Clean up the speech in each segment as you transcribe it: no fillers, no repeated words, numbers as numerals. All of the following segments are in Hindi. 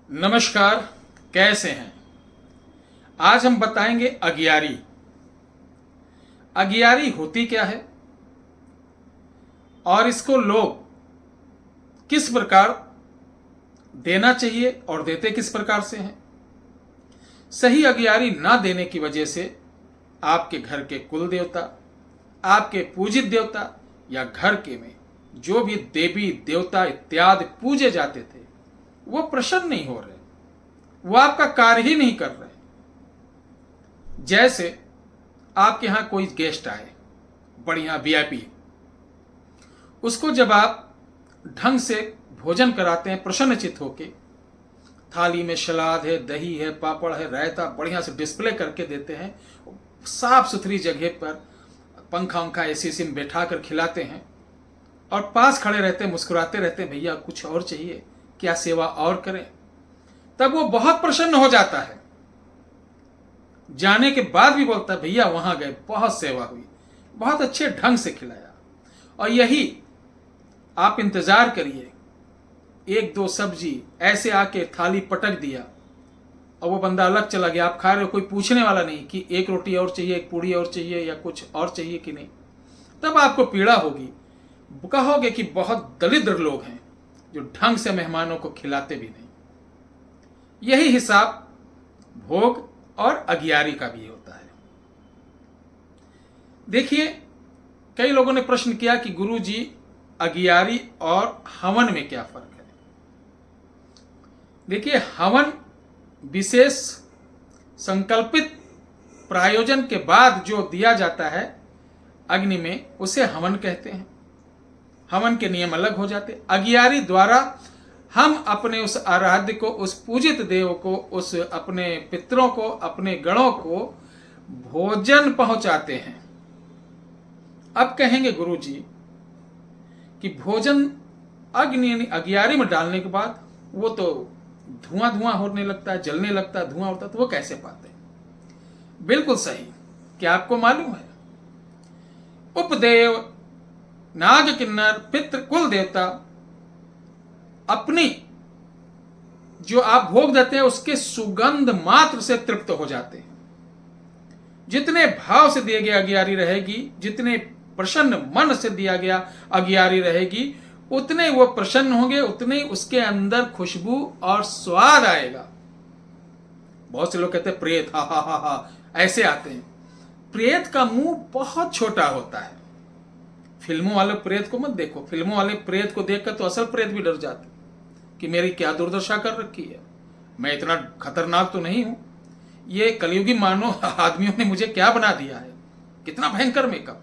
नमस्कार। कैसे हैं? आज हम बताएंगे अगियारी। अगियारी होती क्या है और इसको लोग किस प्रकार देना चाहिए और देते किस प्रकार से हैं। सही अगियारी ना देने की वजह से आपके घर के कुल देवता, आपके पूजित देवता या घर के में जो भी देवी देवता इत्यादि पूजे जाते थे वो प्रसन्न नहीं हो रहे, वो आपका कार्य ही नहीं कर रहे। जैसे आपके यहां कोई गेस्ट आए, बढ़िया वीआईपी, उसको जब आप ढंग से भोजन कराते हैं प्रसन्नचित होके, थाली में सलाद है, दही है, पापड़ है, रायता बढ़िया से डिस्प्ले करके देते हैं, साफ सुथरी जगह पर पंखा उंखा एसी में बैठा कर खिलाते हैं और पास खड़े रहते हैं, मुस्कुराते रहते हैं, भैया कुछ और चाहिए क्या, सेवा और करें, तब वो बहुत प्रसन्न हो जाता है। जाने के बाद भी बोलता है भैया वहां गए, बहुत सेवा हुई, बहुत अच्छे ढंग से खिलाया। और यही आप इंतजार करिए, एक दो सब्जी ऐसे आके थाली पटक दिया और वो बंदा अलग चला गया, आप खा रहे हो, कोई पूछने वाला नहीं कि एक रोटी और चाहिए, एक पूड़ी और चाहिए या कुछ और चाहिए कि नहीं। तब आपको पीड़ा होगी, कहोगे कि बहुत दरिद्र लोग हैं जो ढंग से मेहमानों को खिलाते भी नहीं। यही हिसाब भोग और अगियारी का भी होता है। देखिए, कई लोगों ने प्रश्न किया कि गुरु जी अगियारी और हवन में क्या फर्क है। देखिए, हवन विशेष संकल्पित प्रायोजन के बाद जो दिया जाता है अग्नि में, उसे हवन कहते हैं। हवन के नियम अलग हो जाते। अगियारी द्वारा हम अपने उस आराध्य को, उस पूजित देव को, उस अपने पितरों को, अपने गणों को भोजन पहुंचाते हैं। अब कहेंगे गुरु जी कि भोजन अग्नि अगियारी में डालने के बाद वो तो धुआं धुआं होने लगता है, जलने लगता है, धुआं होता है, तो वो कैसे पाते हैं? बिल्कुल सही। क्या आपको मालूम है, उपदेव, नाग किन्नर, पितृ, कुल देवता अपनी जो आप भोग देते हैं उसके सुगंध मात्र से तृप्त हो जाते हैं। जितने भाव से दिए गया अगियारी रहेगी, जितने प्रसन्न मन से दिया गया अगियारी रहेगी, उतने वो प्रसन्न होंगे, उतने उसके अंदर खुशबू और स्वाद आएगा। बहुत से लोग कहते हैं प्रेत, हा हा हा हा, ऐसे आते हैं। प्रेत का मुंह बहुत छोटा होता है। फिल्मों वाले प्रेत को मत देखो, फिल्मों वाले प्रेत को देखकर तो असल प्रेत भी डर जाते कि मेरी क्या दुर्दशा कर रखी है, मैं इतना खतरनाक तो नहीं हूं, ये कलयुगी मानो आदमियों ने मुझे क्या बना दिया है, कितना भयंकर मेकअप।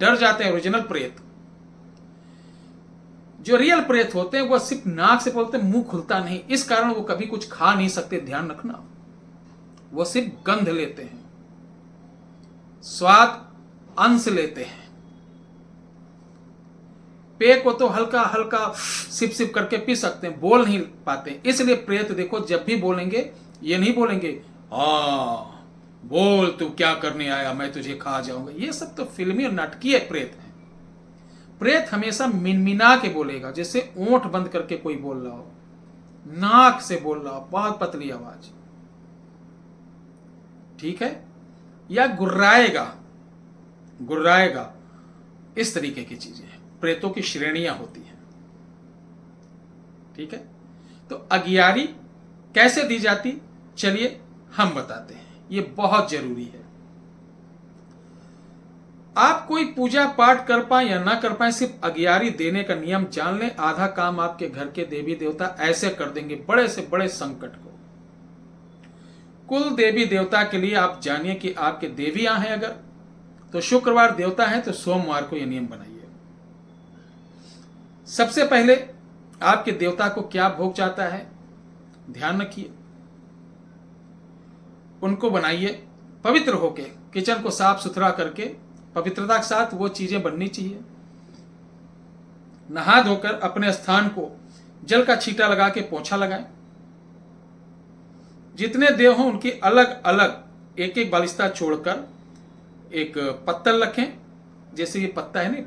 डर जाते हैं ओरिजिनल प्रेत। जो रियल प्रेत होते हैं वो सिर्फ नाक से बोलते हैं, मुंह खुलता नहीं, इस कारण वो कभी कुछ खा नहीं सकते, ध्यान रखना। वो सिर्फ गंध लेते हैं, स्वाद अंश लेते हैं। पेय को तो हल्का हल्का सिप सिप करके पी सकते हैं, बोल नहीं पाते। इसलिए प्रेत देखो, जब भी बोलेंगे ये नहीं बोलेंगे बोल तू क्या करने आया, मैं तुझे खा जाऊंगा। ये सब तो फिल्मी और नाटकीय प्रेत है। प्रेत हमेशा मिनमिना के बोलेगा, जैसे ओंठ बंद करके कोई बोल रहा हो, नाक से बोल रहा हो, बहुत पतली आवाज, ठीक है, या गुर्राएगा गुर्राएगा, इस तरीके की चीजें हैं। प्रेतों की श्रेणियां होती हैं, ठीक है। तो अगियारी कैसे दी जाती, चलिए हम बताते हैं, ये बहुत जरूरी है। आप कोई पूजा पाठ कर पाए या ना कर पाए, सिर्फ अगियारी देने का नियम जान लें, आधा काम आपके घर के देवी देवता ऐसे कर देंगे बड़े से बड़े संकट को। कुल देवी देवता के लिए आप जानिए कि आपके देवियां हैं, अगर तो शुक्रवार देवता है तो सोमवार को यह नियम बनाइए। सबसे पहले आपके देवता को क्या भोग जाता है, ध्यान रखिए, उनको बनाइए पवित्र होके, किचन को साफ सुथरा करके पवित्रता के साथ वो चीजें बननी चाहिए। नहा धोकर अपने स्थान को जल का छींटा लगा के पोंछा लगाएं। जितने देव हों उनकी अलग अलग एक एक बालिस्ता छोड़कर एक पत्तल रखें, जैसे ये पत्ता है नहीं,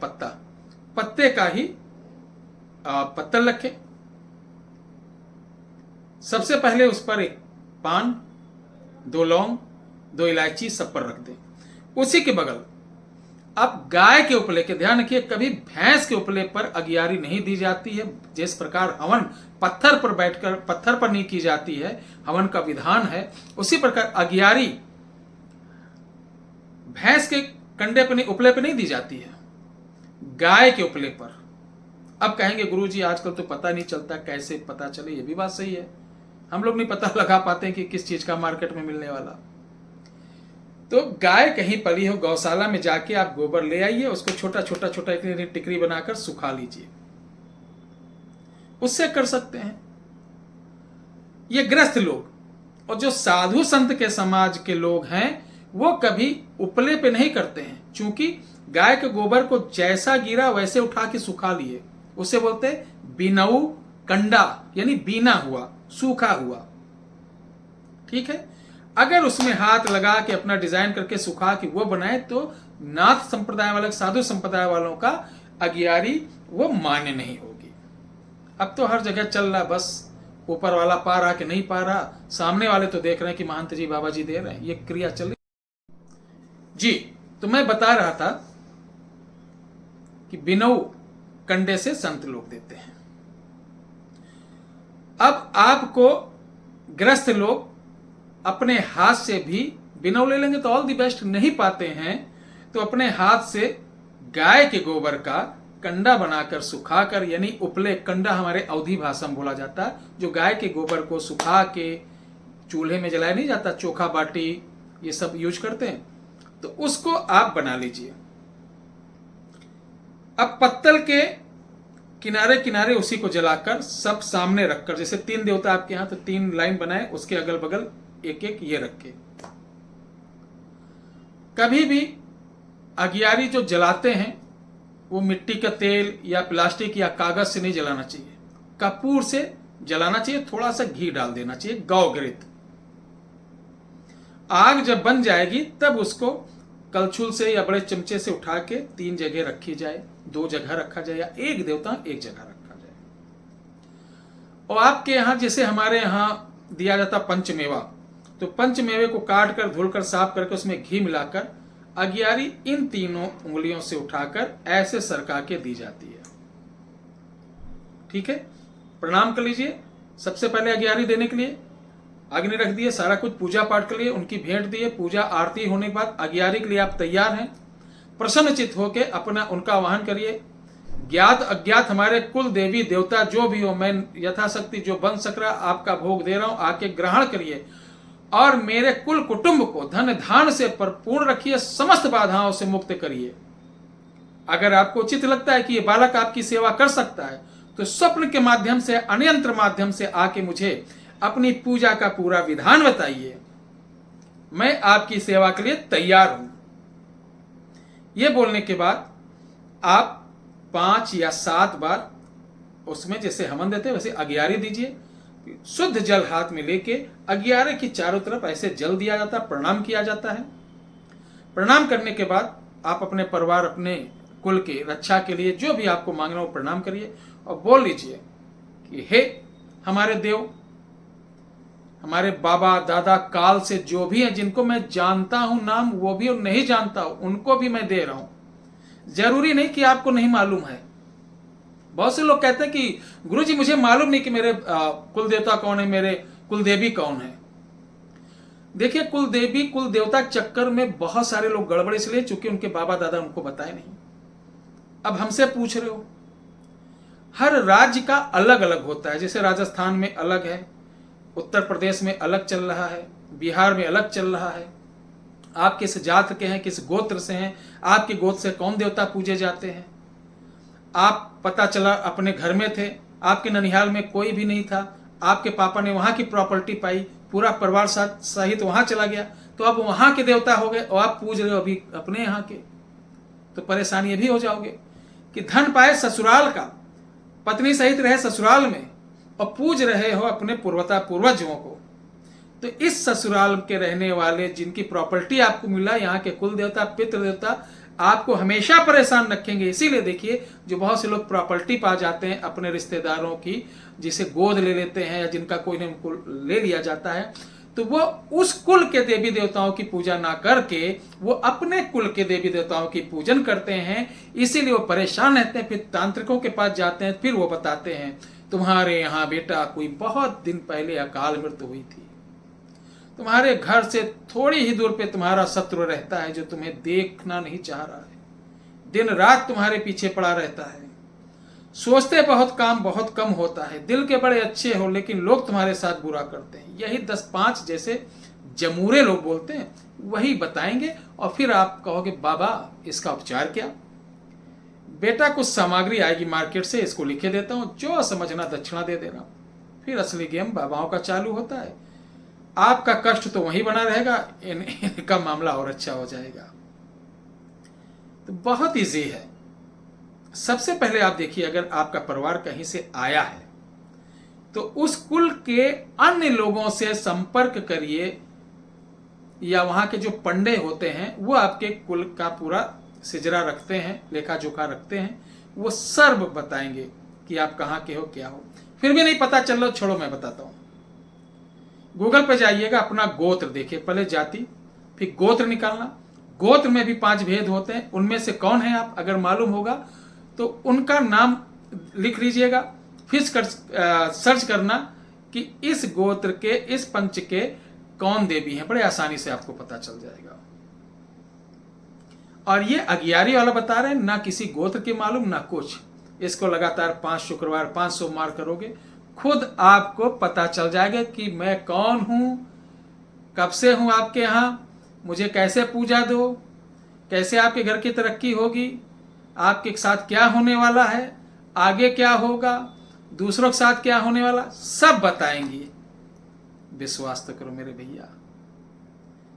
पत्ते का ही पत्तल रखें। सबसे पहले उस पर एक पान, 2 लौंग, 2 इलायची सब पर रख दें। उसी के बगल अब गाय के उपले के, ध्यान रखिए कभी भैंस के उपले पर अगियारी नहीं दी जाती है। जिस प्रकार हवन पत्थर पर बैठकर, पत्थर पर नहीं की जाती है, हवन का विधान है, उसी प्रकार अगियारी भैंस के कंडे पर नहीं, उपले पर नहीं दी जाती है, गाय के उपले पर। अब कहेंगे गुरुजी आजकल तो पता नहीं चलता, कैसे पता चले? ये भी बात सही है, हम लोग नहीं पता लगा पाते हैं कि किस चीज का मार्केट में मिलने वाला। तो गाय कहीं पली हो, गौशाला में जाके आप गोबर ले आइए, उसको छोटा छोटा छोटा इतनी टिकरी बनाकर सुखा लीजिए, उससे कर सकते हैं। ये गृहस्थ लोग और जो साधु संत के समाज के लोग हैं वो कभी उपले पे नहीं करते हैं, क्योंकि गाय के गोबर को जैसा गिरा वैसे उठा के सुखा लिए, उसे बोलते हैं बिनऊ कंडा, यानी बीना हुआ, सूखा हुआ। ठीक है, अगर उसमें हाथ लगा के अपना डिजाइन करके सुखा के वो बनाए तो नाथ संप्रदाय वाले, साधु संप्रदाय वालों का अगियारी वो मान्य नहीं होगी। अब तो हर जगह चल रहा, बस ऊपर वाला पा रहा कि नहीं पा रहा, सामने वाले तो देख रहे हैं कि महंत जी बाबा जी दे रहे हैं, ये क्रिया चल रही जी। तो मैं बता रहा था कि बिनऊ कंडे से संत लोग देते हैं। अब आपको ग्रस्त लोग अपने हाथ से भी बिनऊ ले लेंगे तो ऑल दी बेस्ट, नहीं पाते हैं तो अपने हाथ से गाय के गोबर का कंडा बनाकर सुखाकर, यानी उपले, कंडा हमारे अवधी भाषा में बोला जाता है, जो गाय के गोबर को सुखा के चूल्हे में जलाया नहीं जाता, चोखा बाटी ये सब यूज करते हैं, तो उसको आप बना लीजिए। अब पत्तल के किनारे किनारे उसी को जलाकर सब सामने रखकर, जैसे 3 देवता आपके यहां तो 3 लाइन बनाए, उसके अगल बगल एक एक ये रखे। कभी भी अगियारी जो जलाते हैं वो मिट्टी का तेल या प्लास्टिक या कागज से नहीं जलाना चाहिए, कपूर से जलाना चाहिए, थोड़ा सा घी डाल देना चाहिए, गौघृत। आग जब बन जाएगी तब उसको कलछुल से या बड़े चमचे से उठा के 3 जगह रखी जाए, 2 जगह रखा जाए, या एक देवता एक जगह रखा जाए। और आपके यहां जैसे हमारे यहां दिया जाता पंचमेवा, तो पंचमेवे को काट कर धुलकर साफ करके उसमें घी मिलाकर अगियारी इन 3 उंगलियों से उठाकर ऐसे सरका के दी जाती है। ठीक है, प्रणाम कर लीजिए। सबसे पहले अगियारी देने के लिए अग्नि रख दिए, सारा कुछ पूजा पाठ के लिए उनकी भेंट दिए, पूजा आरती होने के बाद अगियारी के लिए आप तैयार हैं, प्रसन्नचित होकर अपना उनका वाहन करिए। ज्ञात अज्ञात हमारे कुल देवी देवता जो भी हो, मैं यथाशक्ति जो बन सक रहा आपका भोग दे रहा हूं, आके ग्रहण करिए और मेरे कुल कुटुंब को धन धान से परिपूर्ण रखिए, समस्त बाधाओं से मुक्त करिए। अगर आपको उचित लगता है कि ये बालक आपकी सेवा कर सकता है तो स्वप्न के माध्यम से, अनियंत्र माध्यम से आके मुझे अपनी पूजा का पूरा विधान बताइए, मैं आपकी सेवा के लिए तैयार हूं। यह बोलने के बाद आप 5 या 7 बार उसमें जैसे हवन देते वैसे अगियारी दीजिए। शुद्ध जल हाथ में लेके अगियारे की चारों तरफ ऐसे जल दिया जाता है, प्रणाम किया जाता है। प्रणाम करने के बाद आप अपने परिवार, अपने कुल के रक्षा के लिए जो भी आपको मांगना हो प्रणाम करिए और बोल लीजिए कि हे हमारे देव, हमारे बाबा दादा काल से जो भी हैं, जिनको मैं जानता हूं नाम, वो भी और नहीं जानता हूं उनको भी मैं दे रहा हूं। जरूरी नहीं कि आपको नहीं मालूम है। बहुत से लोग कहते हैं कि गुरुजी मुझे मालूम नहीं कि मेरे कुल देवता कौन है, मेरे कुल देवी कौन है। देखिए, कुल देवी कुल देवता चक्कर में बहुत सारे लोग गड़बड़ इसलिए चूंकि उनके बाबा दादा उनको बताए नहीं। अब हमसे पूछ रहे हो, हर राज्य का अलग अलग होता है। जैसे राजस्थान में अलग है, उत्तर प्रदेश में अलग चल रहा है, बिहार में अलग चल रहा है। आप किस जात के हैं, किस गोत्र से हैं, आपके गोत्र से कौन देवता पूजे जाते हैं। आप पता चला अपने घर में थे, आपके ननिहाल में कोई भी नहीं था, आपके पापा ने वहां की प्रॉपर्टी पाई, पूरा परिवार सहित वहां चला गया, तो अब वहां के देवता हो गए और आप पूज रहे हो अभी अपने यहाँ के, तो परेशानी ये भी हो जाओगे कि धन पाए ससुराल का, पत्नी सहित रहे ससुराल में और पूज रहे हो अपने पूर्वजों को। तो इस ससुराल के रहने वाले जिनकी प्रॉपर्टी आपको मिला, यहाँ के कुल देवता पितृ देवता आपको हमेशा परेशान रखेंगे। इसीलिए देखिए, जो बहुत से लोग प्रॉपर्टी पा जाते हैं अपने रिश्तेदारों की, जिसे गोद ले लेते हैं या जिनका कोई ने उनको ले लिया जाता है, तो वो उस कुल के देवी देवताओं की पूजा ना करके वो अपने कुल के देवी देवताओं की पूजन करते हैं। इसीलिए वो परेशान रहते हैं। फिर तांत्रिकों के पास जाते हैं, फिर वो बताते हैं तुम्हारे यहाँ बेटा कोई बहुत दिन पहले अकाल मृत्यु हुई थी, तुम्हारे घर से थोड़ी ही दूर पे तुम्हारा शत्रु रहता है जो तुम्हें देखना नहीं चाह रहा है, दिन रात तुम्हारे पीछे पड़ा रहता है, सोचते बहुत काम बहुत कम होता है, दिल के बड़े अच्छे हो लेकिन लोग तुम्हारे साथ बुरा करते हैं। यही 10-5 जैसे जमूरे लोग बोलते हैं, वही बताएंगे। और फिर आप कहोगे बाबा इसका उपचार क्या? बेटा कुछ सामग्री आएगी मार्केट से, इसको लिखे देता हूँ, जो समझना दक्षिणा दे देना। फिर असली गेम बाबाओं का चालू होता है। आपका कष्ट तो वहीं बना रहेगा, इनका मामला और अच्छा हो जाएगा। तो बहुत इजी है। सबसे पहले आप देखिए, अगर आपका परिवार कहीं से आया है तो उस कुल के अन्य लोगों से संपर्क करिए, या वहां के जो पंडे होते हैं वो आपके कुल का पूरा सिजरा रखते हैं, लेखा जोखा रखते हैं, वो सर्व बताएंगे कि आप कहाँ के हो क्या हो। फिर भी नहीं पता चल रहा, छोड़ो मैं बताता हूं। गूगल पे जाइएगा, अपना गोत्र देखिए, पहले जाति फिर गोत्र निकालना। गोत्र में भी 5 भेद होते हैं, उनमें से कौन है आप अगर मालूम होगा तो उनका नाम लिख लीजिएगा। फिर सर्च करना कि इस गोत्र के, इस पंच के कौन देवी हैं, बड़े आसानी से आपको पता चल जाएगा। और ये अगियारी वाला बता रहे हैं, ना किसी गोत्र के मालूम ना कुछ। इसको लगातार 5 शुक्रवार 5 सोमवार करोगे, खुद आपको पता चल जाएगा कि मैं कौन हूं, कब से हूं आपके यहां, मुझे कैसे पूजा दो, कैसे आपके घर की तरक्की होगी, आपके साथ क्या होने वाला है, आगे क्या होगा, दूसरों के साथ क्या होने वाला, सब बताएंगे। विश्वास तो करो मेरे भैया।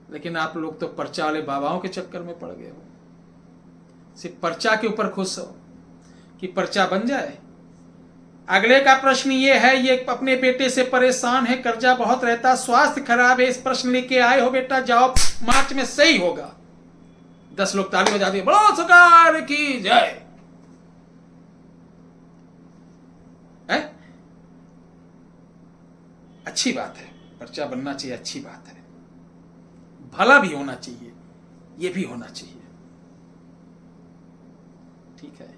लेकिन आप लोग तो पर्चा वाले बाबाओं के चक्कर में पड़ गए हो, सिर्फ पर्चा के ऊपर खुश हो कि पर्चा बन जाए। अगले का प्रश्न ये है, ये अपने बेटे से परेशान है, कर्जा बहुत रहता, स्वास्थ्य खराब है, इस प्रश्न लेके आए हो बेटा, जाओ मार्च में सही होगा। 10 लोग ताली बजा दिए, बोलो सरकार की जय। अच्छी बात है, पर्चा बनना चाहिए, अच्छी बात है, भला भी होना चाहिए, ये भी होना चाहिए। ठीक है,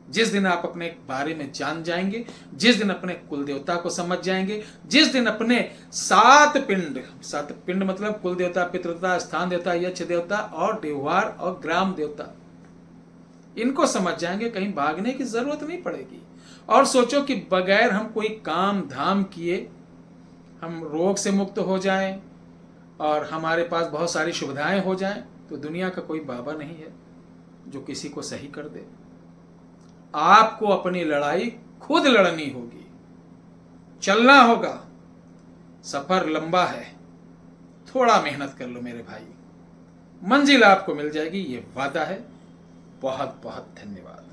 जिस दिन आप अपने बारे में जान जाएंगे, जिस दिन अपने कुल देवता को समझ जाएंगे, जिस दिन अपने 7 पिंड मतलब कुल देवता, पितृदेवता, स्थान देवता, यक्ष देवता और देवहार और ग्राम देवता, इनको समझ जाएंगे, कहीं भागने की जरूरत नहीं पड़ेगी। और सोचो कि बगैर हम कोई काम धाम किए हम रोग से मुक्त हो जाएं और हमारे पास बहुत सारी सुविधाएं हो जाएं, तो दुनिया का कोई बाबा नहीं है जो किसी को सही कर दे। आपको अपनी लड़ाई खुद लड़नी होगी, चलना होगा। सफर लंबा है, थोड़ा मेहनत कर लो मेरे भाई, मंजिल आपको मिल जाएगी, ये वादा है। बहुत बहुत धन्यवाद।